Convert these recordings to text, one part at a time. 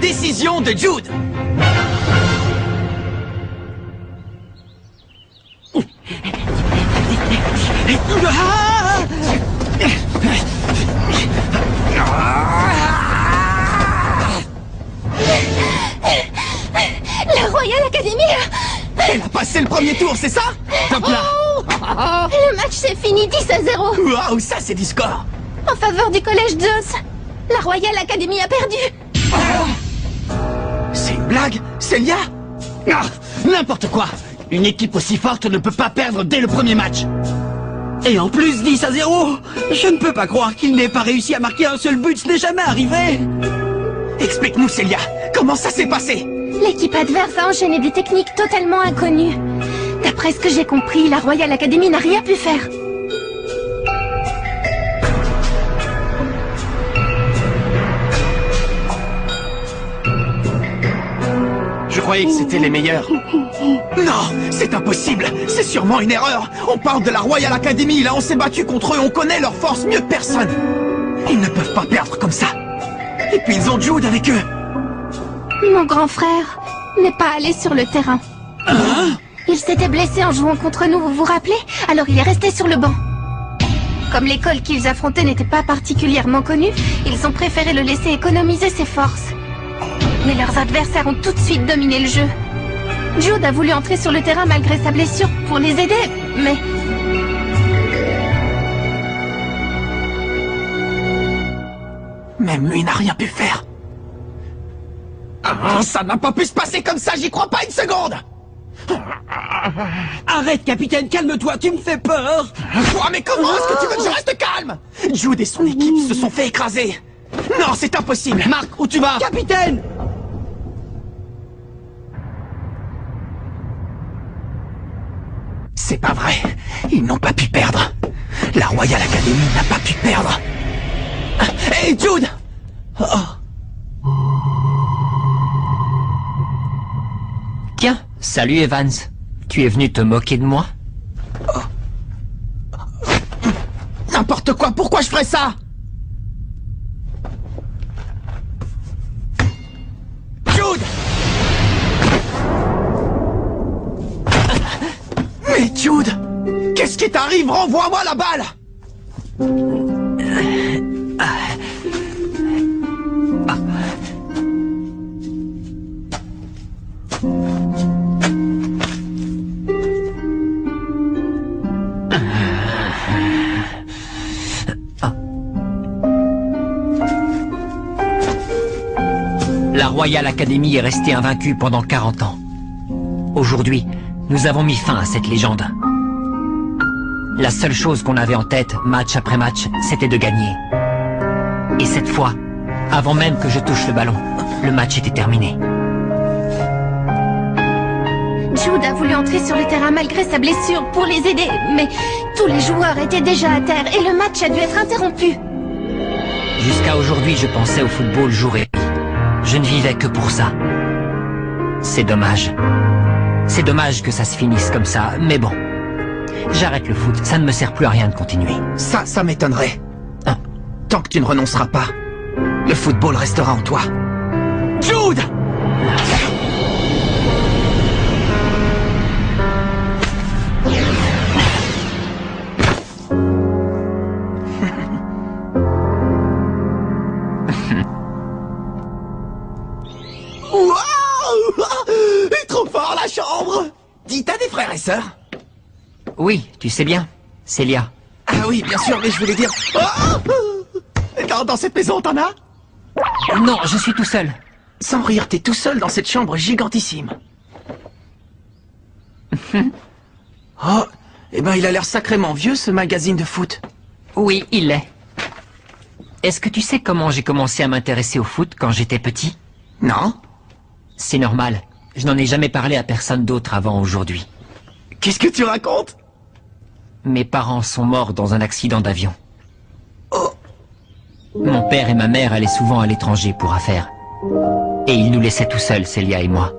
décision de Jude. La Royal Academy Elle a passé le premier tour, c'est ça? Top là. Le match s'est fini 10-0 Waouh, ça c'est du score. en faveur du collège Zeus. La Royal Academy a perdu. C'est une blague, Célia? Ah, n'importe quoi. Une équipe aussi forte ne peut pas perdre dès le premier match. Et en plus 10-0. Je ne peux pas croire qu'il n'ait pas réussi à marquer un seul but, ce n'est jamais arrivé. Explique-nous, Célia, comment ça s'est passé? L'équipe adverse a enchaîné des techniques totalement inconnues. D'après ce que j'ai compris, la Royal Academy n'a rien pu faire. Je croyais que c'était les meilleurs. Non, c'est impossible. C'est sûrement une erreur. On parle de la Royal Academy, là on s'est battu contre eux, on connaît leur force mieux que personne. Ils ne peuvent pas perdre comme ça. Et puis ils ont Jude avec eux. Mon grand frère n'est pas allé sur le terrain. Il s'était blessé en jouant contre nous, vous vous rappelez? Alors il est resté sur le banc. Comme l'école qu'ils affrontaient n'était pas particulièrement connue, ils ont préféré le laisser économiser ses forces. Mais leurs adversaires ont tout de suite dominé le jeu. Jude a voulu entrer sur le terrain malgré sa blessure pour les aider, mais... Même lui n'a rien pu faire. Ah, ça n'a pas pu se passer comme ça, j'y crois pas une seconde. Arrête, capitaine, calme-toi, tu me fais peur. Quoi, mais comment est-ce que tu veux que je reste calme? Jude et son équipe se sont fait écraser. Non, c'est impossible. Marc, où tu vas? Capitaine! C'est pas vrai. Ils n'ont pas pu perdre. La Royal Academy n'a pas pu perdre. Hé, Jude! Tiens, salut Evans. Tu es venu te moquer de moi? N'importe quoi, pourquoi je ferais ça? Jude! Mais Jude! Qu'est-ce qui t'arrive? Renvoie-moi la balle! La Royal Academy est restée invaincue pendant 40 ans. Aujourd'hui, nous avons mis fin à cette légende. La seule chose qu'on avait en tête, match après match, c'était de gagner. Et cette fois, avant même que je touche le ballon, le match était terminé. Jude a voulu entrer sur le terrain malgré sa blessure pour les aider, mais tous les joueurs étaient déjà à terre et le match a dû être interrompu. Jusqu'à aujourd'hui, je pensais au football jour et nuit. Je ne vivais que pour ça. C'est dommage. C'est dommage que ça se finisse comme ça, mais bon. J'arrête le foot, ça ne me sert plus à rien de continuer. Ça m'étonnerait. Tant que tu ne renonceras pas, le football restera en toi. Jude! Waouh! Trop fort la chambre! Dis, t'as des frères et sœurs? Oui, tu sais bien, Célia. Ah oui, bien sûr, mais je voulais dire... Dans cette maison, t'en as? Non, je suis tout seul. Sans rire, t'es tout seul dans cette chambre gigantissime. Oh, eh ben il a l'air sacrément vieux, ce magazine de foot. Oui, il l'est. Est-ce que tu sais comment j'ai commencé à m'intéresser au foot quand j'étais petit? Non? C'est normal. Je n'en ai jamais parlé à personne d'autre avant aujourd'hui. Qu'est-ce que tu racontes? Mes parents sont morts dans un accident d'avion. Oh. Mon père et ma mère allaient souvent à l'étranger pour affaires. Et ils nous laissaient tout seuls, Célia et moi.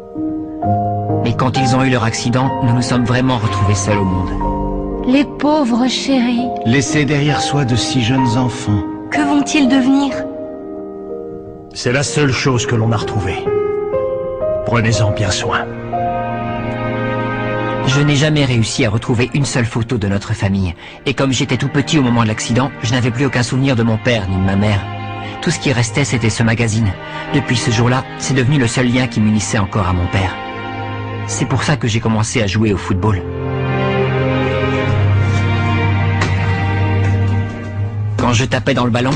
Mais quand ils ont eu leur accident, nous nous sommes vraiment retrouvés seuls au monde. Les pauvres chéris. Laissés derrière soi de si jeunes enfants. Que vont-ils devenir? C'est la seule chose que l'on a retrouvée. Prenez-en bien soin. Je n'ai jamais réussi à retrouver une seule photo de notre famille. Et comme j'étais tout petit au moment de l'accident, je n'avais plus aucun souvenir de mon père ni de ma mère. Tout ce qui restait, c'était ce magazine. Depuis ce jour-là, c'est devenu le seul lien qui m'unissait encore à mon père. C'est pour ça que j'ai commencé à jouer au football. Quand je tapais dans le ballon,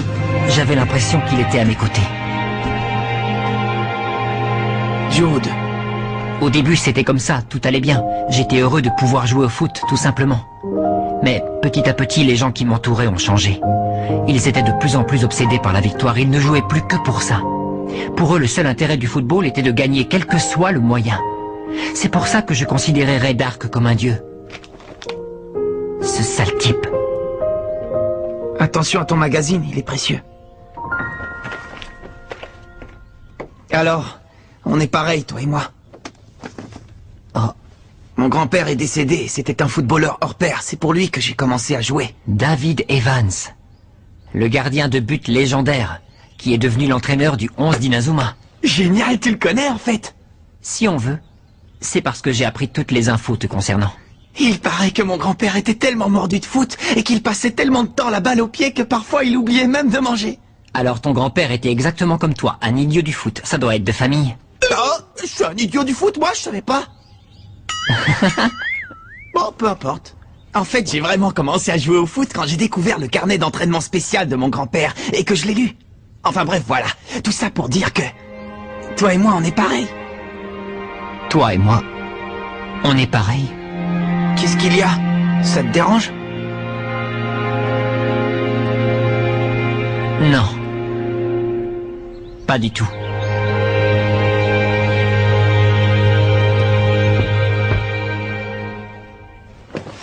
j'avais l'impression qu'il était à mes côtés. Jude. Au début, c'était comme ça, tout allait bien. J'étais heureux de pouvoir jouer au foot, tout simplement. Mais petit à petit, les gens qui m'entouraient ont changé. Ils étaient de plus en plus obsédés par la victoire, ils ne jouaient plus que pour ça. Pour eux, le seul intérêt du football était de gagner quel que soit le moyen. C'est pour ça que je considérais Ray Dark comme un dieu. Ce sale type. Attention à ton magazine, il est précieux. Alors, on est pareil, toi et moi. Oh. Mon grand-père est décédé, c'était un footballeur hors pair, c'est pour lui que j'ai commencé à jouer. David Evans, le gardien de but légendaire, qui est devenu l'entraîneur du 11 d'Inazuma. Génial, tu le connais en fait. Si on veut, c'est parce que j'ai appris toutes les infos te concernant. Il paraît que mon grand-père était tellement mordu de foot et qu'il passait tellement de temps la balle au pied que parfois il oubliait même de manger. Alors ton grand-père était exactement comme toi, un idiot du foot. Ça doit être de famille. Oh, je suis un idiot du foot, moi, je savais pas. Bon, peu importe. En fait, j'ai vraiment commencé à jouer au foot quand j'ai découvert le carnet d'entraînement spécial de mon grand-père et que je l'ai lu. Enfin bref, voilà. Tout ça pour dire que... toi et moi, on est pareils. Toi et moi, on est pareil. Qu'est-ce qu'il y a? Ça te dérange? Non. Pas du tout.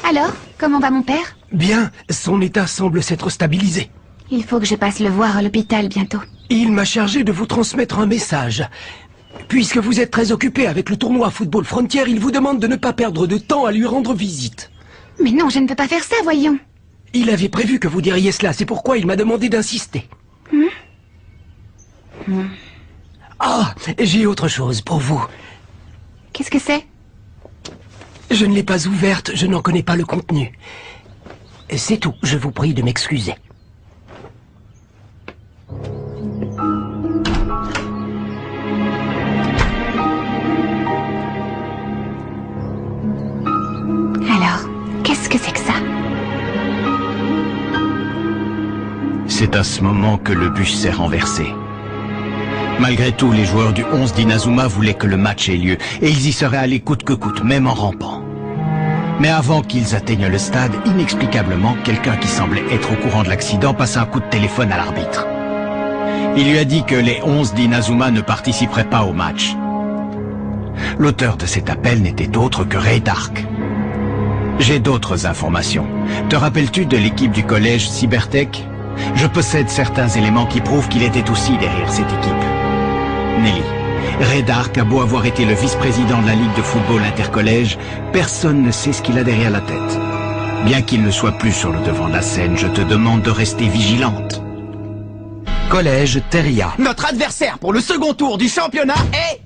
Alors, comment va mon père? Bien, son état semble s'être stabilisé. Il faut que je passe le voir à l'hôpital bientôt. Il m'a chargé de vous transmettre un message. Puisque vous êtes très occupé avec le tournoi Football Frontier, il vous demande de ne pas perdre de temps à lui rendre visite. Mais non, je ne peux pas faire ça, voyons. Il avait prévu que vous diriez cela, c'est pourquoi il m'a demandé d'insister. Ah, j'ai autre chose pour vous. Qu'est-ce que c'est? Je ne l'ai pas ouverte, je n'en connais pas le contenu. C'est tout, je vous prie de m'excuser. Alors, qu'est-ce que c'est que ça? C'est à ce moment que le bus s'est renversé. Malgré tout, les joueurs du 11 d'Inazuma voulaient que le match ait lieu, et ils y seraient allés coûte que coûte, même en rampant. Mais avant qu'ils atteignent le stade, inexplicablement, quelqu'un qui semblait être au courant de l'accident passa un coup de téléphone à l'arbitre. Il lui a dit que les 11 d'Inazuma ne participeraient pas au match. L'auteur de cet appel n'était autre que Ray Dark. J'ai d'autres informations. Te rappelles-tu de l'équipe du collège Cybertech? Je possède certains éléments qui prouvent qu'il était aussi derrière cette équipe. Nelly, Ray Dark a beau avoir été le vice-président de la Ligue de football intercollège, personne ne sait ce qu'il a derrière la tête. Bien qu'il ne soit plus sur le devant de la scène, je te demande de rester vigilante. Collège Teria. Notre adversaire pour le second tour du championnat est...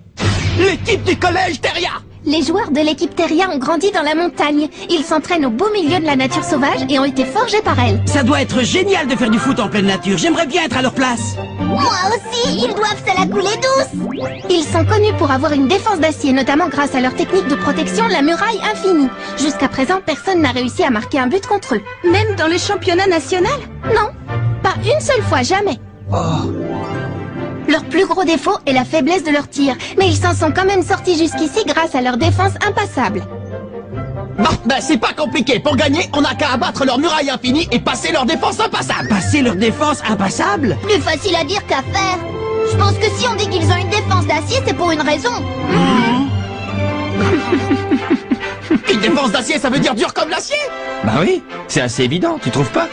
l'équipe du collège Teria. Les joueurs de l'équipe Teria ont grandi dans la montagne. Ils s'entraînent au beau milieu de la nature sauvage et ont été forgés par elle. Ça doit être génial de faire du foot en pleine nature. J'aimerais bien être à leur place. Moi aussi, ils doivent se la couler douce. Ils sont connus pour avoir une défense d'acier, notamment grâce à leur technique de protection, la muraille infinie. Jusqu'à présent, personne n'a réussi à marquer un but contre eux. Même dans le championnat national? Non, pas une seule fois, jamais. Leur plus gros défaut est la faiblesse de leur tir, mais ils s'en sont quand même sortis jusqu'ici grâce à leur défense impassable. Bon, ben c'est pas compliqué. Pour gagner, on n'a qu'à abattre leur muraille infinie et passer leur défense impassable. Passer leur défense impassable? Plus facile à dire qu'à faire. Je pense que si on dit qu'ils ont une défense d'acier, c'est pour une raison. Une défense d'acier, ça veut dire dur comme l'acier? Bah oui, c'est assez évident, tu trouves pas?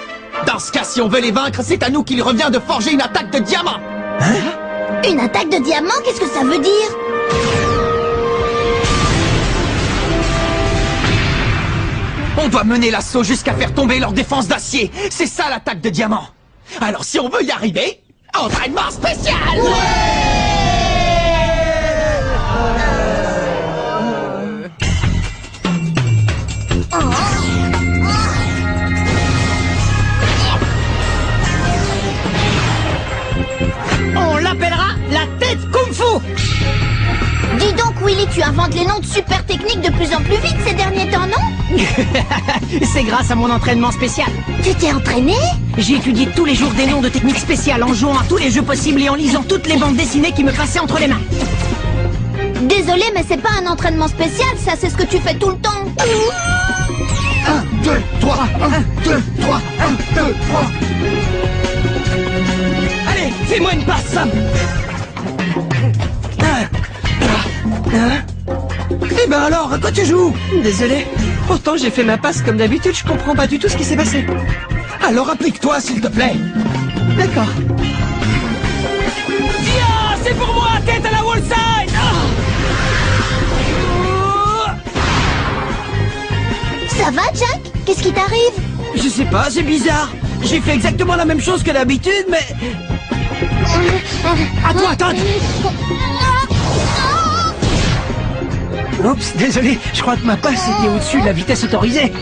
Dans ce cas, si on veut les vaincre, c'est à nous qu'il revient de forger une attaque de diamant. Une attaque de diamant, qu'est-ce que ça veut dire? On doit mener l'assaut jusqu'à faire tomber leur défense d'acier. C'est ça l'attaque de diamant. Alors si on veut y arriver, entraînement spécial! Ouais! tout. Dis donc, Willy, tu inventes les noms de super techniques de plus en plus vite ces derniers temps, non? C'est grâce à mon entraînement spécial. Tu t'es entraîné? J'ai étudié tous les jours des noms de techniques spéciales en jouant à tous les jeux possibles et en lisant toutes les bandes dessinées qui me passaient entre les mains. Désolé, mais c'est pas un entraînement spécial, ça, c'est ce que tu fais tout le temps. 1, 2, 3, 1, 2, 3, 1, 2, 3. Allez, fais-moi une passe, Sam. Eh ben alors, à quoi tu joues? Désolé. Pourtant, j'ai fait ma passe comme d'habitude, je comprends pas du tout ce qui s'est passé. Alors applique-toi, s'il te plaît. D'accord. Yeah, c'est pour moi, tête à la wall side. Ça va, Jack? Qu'est-ce qui t'arrive? Je sais pas, c'est bizarre. J'ai fait exactement la même chose que d'habitude, mais... À toi, Todd. Oups, désolé, je crois que ma passe était au-dessus de la vitesse autorisée.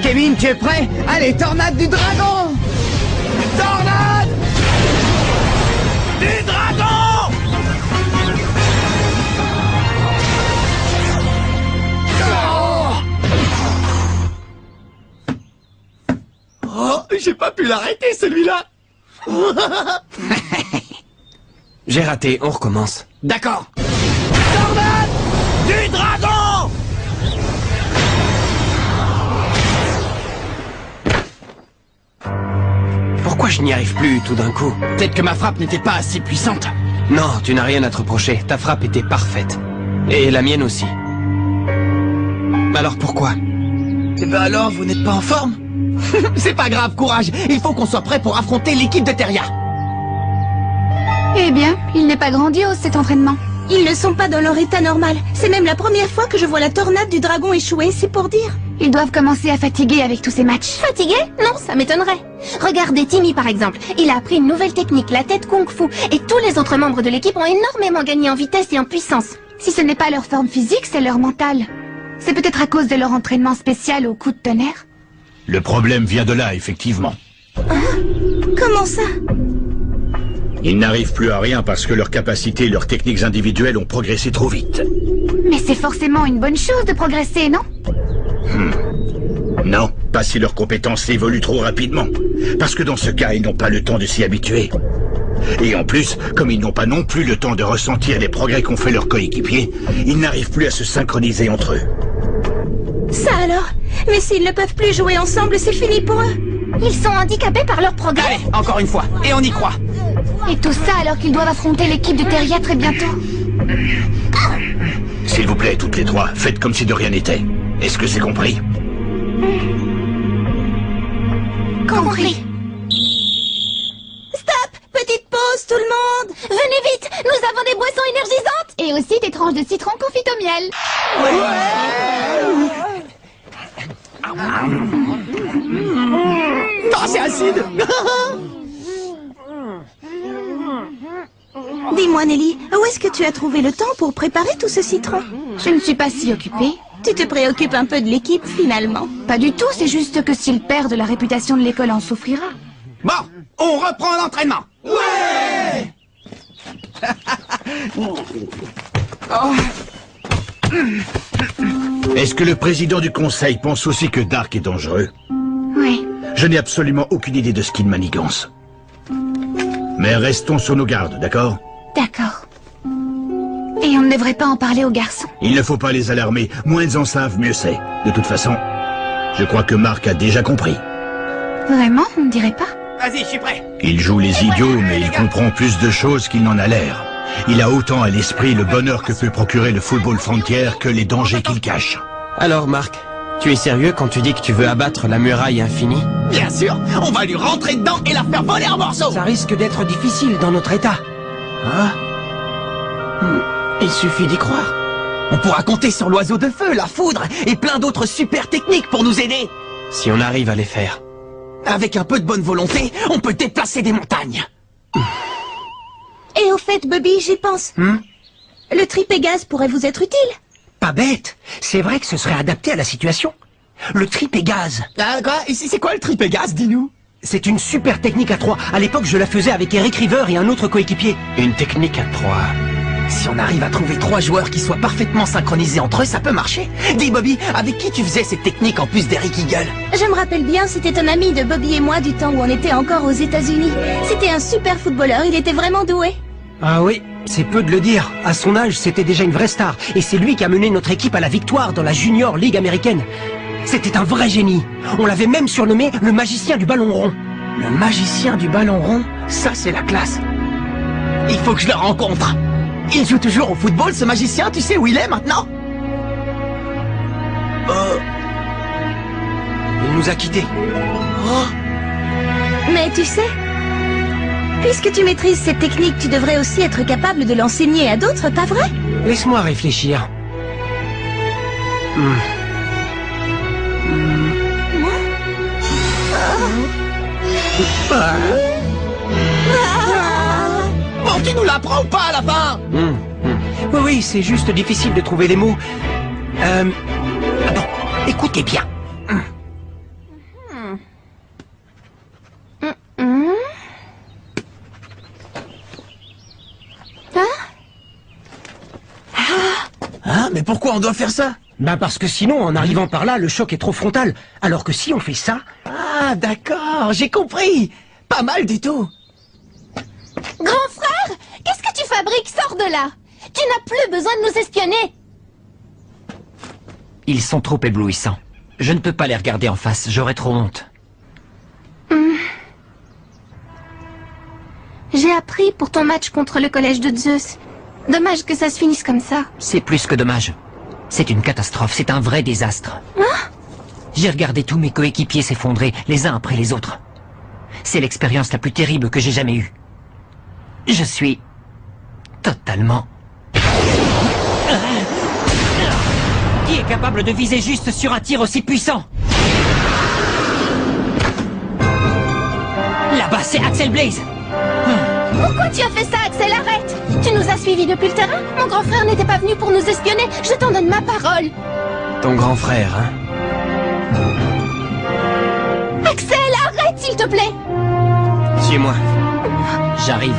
Kevin, tu es prêt? Allez, tornade du dragon! Tornade du dragon! Oh, j'ai pas pu l'arrêter, celui-là! J'ai raté, on recommence. D'accord. Tornade du dragon! Pourquoi je n'y arrive plus tout d'un coup? Peut-être que ma frappe n'était pas assez puissante. Non, tu n'as rien à te reprocher. Ta frappe était parfaite. Et la mienne aussi. Alors pourquoi? Eh ben alors, vous n'êtes pas en forme? C'est pas grave, courage. Il faut qu'on soit prêt pour affronter l'équipe de Teria. Eh bien, il n'est pas grandiose cet entraînement. Ils ne sont pas dans leur état normal. C'est même la première fois que je vois la tornade du dragon échouer, c'est pour dire. Ils doivent commencer à fatiguer avec tous ces matchs. Fatigué? Non, ça m'étonnerait. Regardez Timmy par exemple. Il a appris une nouvelle technique, la tête Kung Fu. Et tous les autres membres de l'équipe ont énormément gagné en vitesse et en puissance. Si ce n'est pas leur forme physique, c'est leur mental. C'est peut-être à cause de leur entraînement spécial au coup de tonnerre. Le problème vient de là, effectivement. Comment ça? Ils n'arrivent plus à rien parce que leurs capacités et leurs techniques individuelles ont progressé trop vite. Mais c'est forcément une bonne chose de progresser, non? Non, pas si leurs compétences évoluent trop rapidement. Parce que dans ce cas, ils n'ont pas le temps de s'y habituer. Et en plus, comme ils n'ont pas non plus le temps de ressentir les progrès qu'ont fait leurs coéquipiers, ils n'arrivent plus à se synchroniser entre eux. Ça alors? Mais s'ils ne peuvent plus jouer ensemble, c'est fini pour eux. Ils sont handicapés par leur progrès. Allez, encore une fois, et on y croit. Et tout ça alors qu'ils doivent affronter l'équipe de Teria très bientôt. S'il vous plaît, toutes les trois, faites comme si de rien n'était. Est-ce que c'est compris? Compris. Stop! Petite pause, tout le monde! Venez vite, nous avons des boissons énergisantes. Et aussi des tranches de citron confites au miel. Oh, c'est acide. Dis-moi Nelly, où est-ce que tu as trouvé le temps pour préparer tout ce citron? Je ne suis pas si occupée. Tu te préoccupes un peu de l'équipe finalement. Pas du tout, c'est juste que s'il perd, la réputation de l'école en souffrira. Bon, on reprend l'entraînement. Ouais. Est-ce que le président du conseil pense aussi que Dark est dangereux? Oui. Je n'ai absolument aucune idée de ce qu'il manigance. Mais restons sur nos gardes, d'accord? D'accord. Et on ne devrait pas en parler aux garçons. Il ne faut pas les alarmer. Moins ils en savent, mieux c'est. De toute façon, je crois que Mark a déjà compris. Vraiment, on ne dirait pas. Vas-y, je suis prêt. Il joue les idiots, mais il comprend plus de choses qu'il n'en a l'air. Il a autant à l'esprit le bonheur que peut procurer le football frontier que les dangers qu'il cache. Alors Marc, tu es sérieux quand tu dis que tu veux abattre la muraille infinie? Bien sûr, on va lui rentrer dedans et la faire voler en morceaux. Ça risque d'être difficile dans notre état. Hein? Il suffit d'y croire. On pourra compter sur l'oiseau de feu, la foudre et plein d'autres super techniques pour nous aider. Si on arrive à les faire. Avec un peu de bonne volonté, on peut déplacer des montagnes. Et au fait, Bobby, j'y pense. Le tripégaz pourrait vous être utile. Pas bête. C'est vrai que ce serait adapté à la situation. Le tripégaz. Ah, quoi? C'est quoi le tripégaz, dis-nous? C'est une super technique à trois. À l'époque, je la faisais avec Eric River et un autre coéquipier. Une technique à trois. Si on arrive à trouver 3 joueurs qui soient parfaitement synchronisés entre eux, ça peut marcher. Dis Bobby, avec qui tu faisais cette technique en plus d'Eric Eagle? Je me rappelle bien, c'était un ami de Bobby et moi du temps où on était encore aux États-Unis. C'était un super footballeur, il était vraiment doué. Ah oui, c'est peu de le dire. À son âge, c'était déjà une vraie star. Et c'est lui qui a mené notre équipe à la victoire dans la Junior League américaine. C'était un vrai génie. On l'avait même surnommé le magicien du ballon rond. Le magicien du ballon rond? Ça, c'est la classe. Il faut que je le rencontre. Il joue toujours au football, ce magicien, tu sais où il est maintenant? Il nous a quittés. Mais tu sais, puisque tu maîtrises cette technique, tu devrais aussi être capable de l'enseigner à d'autres, pas vrai? Laisse-moi réfléchir. Bon, tu nous l'apprends ou pas à la fin? Oui, oui, c'est juste difficile de trouver les mots. Bon, écoutez bien. Hein? Mais pourquoi on doit faire ça? Ben parce que sinon, en arrivant par là, le choc est trop frontal. Alors que si on fait ça... Ah, d'accord, j'ai compris. Pas mal du tout. Grand frère, qu'est-ce que tu fabriques? Sors de là. Tu n'as plus besoin de nous espionner. Ils sont trop éblouissants. Je ne peux pas les regarder en face, j'aurais trop honte. J'ai appris pour ton match contre le collège de Zeus. Dommage que ça se finisse comme ça. C'est plus que dommage. C'est une catastrophe, c'est un vrai désastre. J'ai regardé tous mes coéquipiers s'effondrer, les uns après les autres. C'est l'expérience la plus terrible que j'ai jamais eue. Je suis... totalement... Qui est capable de viser juste sur un tir aussi puissant? Là-bas, c'est Axel Blaze. Pourquoi tu as fait ça, Axel? Arrête! Tu nous as suivis depuis le terrain? Mon grand frère n'était pas venu pour nous espionner. Je t'en donne ma parole. Ton grand frère, hein? Axel, arrête, s'il te plaît! Suis-moi. J'arrive.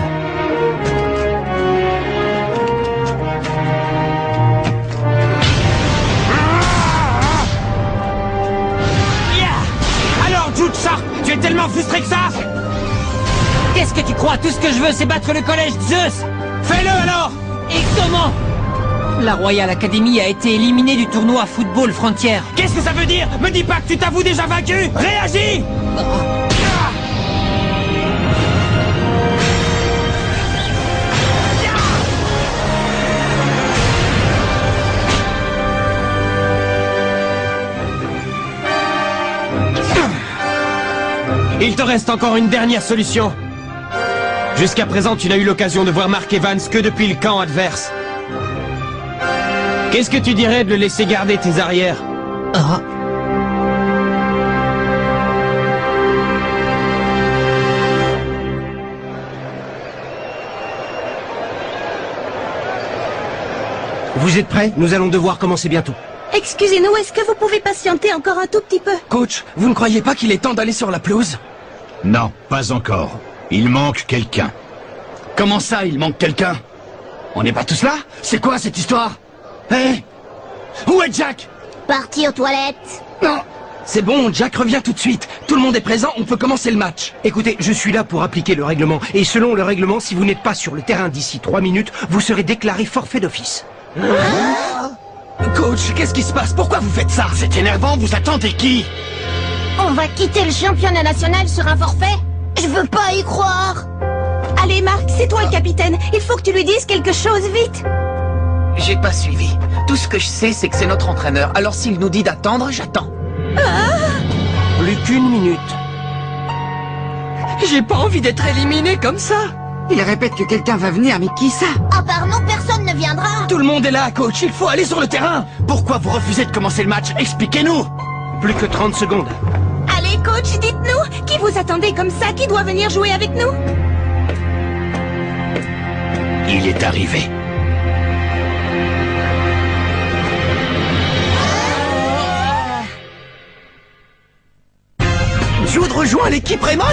Alors, Jude Shark, tu es tellement frustré que ça? Qu'est-ce que tu crois? Tout ce que je veux, c'est battre le collège Zeus! Fais-le alors! Et comment? La Royal Academy a été éliminée du tournoi Football Frontier. Qu'est-ce que ça veut dire? Me dis pas que tu t'avoues déjà vaincu! Réagis! Il te reste encore une dernière solution. Jusqu'à présent, tu n'as eu l'occasion de voir Mark Evans que depuis le camp adverse. Qu'est-ce que tu dirais de le laisser garder tes arrières? Vous êtes prêts? Nous allons devoir commencer bientôt. Excusez-nous, est-ce que vous pouvez patienter encore un tout petit peu? Coach, vous ne croyez pas qu'il est temps d'aller sur la pelouse? Non, pas encore. Il manque quelqu'un. Comment ça, il manque quelqu'un? On n'est pas tous là? C'est quoi cette histoire? Hé? Où est Jack? Parti aux toilettes. Non. C'est bon, Jack revient tout de suite. Tout le monde est présent, on peut commencer le match. Écoutez, je suis là pour appliquer le règlement. Et selon le règlement, si vous n'êtes pas sur le terrain d'ici 3 minutes, vous serez déclaré forfait d'office. Coach, qu'est-ce qui se passe? Pourquoi vous faites ça? C'est énervant, vous attendez qui? On va quitter le championnat national sur un forfait? Je veux pas y croire. Allez, Marc, c'est toi le capitaine. Il faut que tu lui dises quelque chose, vite. J'ai pas suivi. Tout ce que je sais, c'est que c'est notre entraîneur. Alors s'il nous dit d'attendre, j'attends. Plus qu'une minute. J'ai pas envie d'être éliminé comme ça. Il répète que quelqu'un va venir, mais qui ça? À part nous, personne ne viendra. Tout le monde est là, coach. Il faut aller sur le terrain. Pourquoi vous refusez de commencer le match? Expliquez-nous! Plus que 30 secondes. Allez, coach, dites-nous, qui vous attendez comme ça? Qui doit venir jouer avec nous? Il est arrivé. Jude rejoint l'équipe Raymond?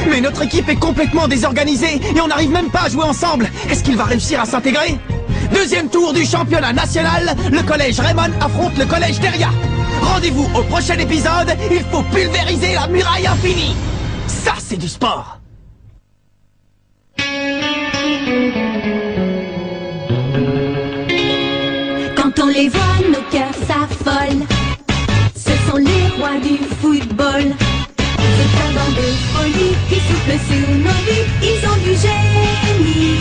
Mais notre équipe est complètement désorganisée et on n'arrive même pas à jouer ensemble. Est-ce qu'il va réussir à s'intégrer? Deuxième tour du championnat national, le collège Raymond affronte le collège Teria. Rendez-vous au prochain épisode, il faut pulvériser la muraille infinie. Ça, c'est du sport. Quand on les voit, nos cœurs s'affolent. Ce sont les rois du football. C'est un banc de folie qui souffle sur nos vies. Ils ont du génie.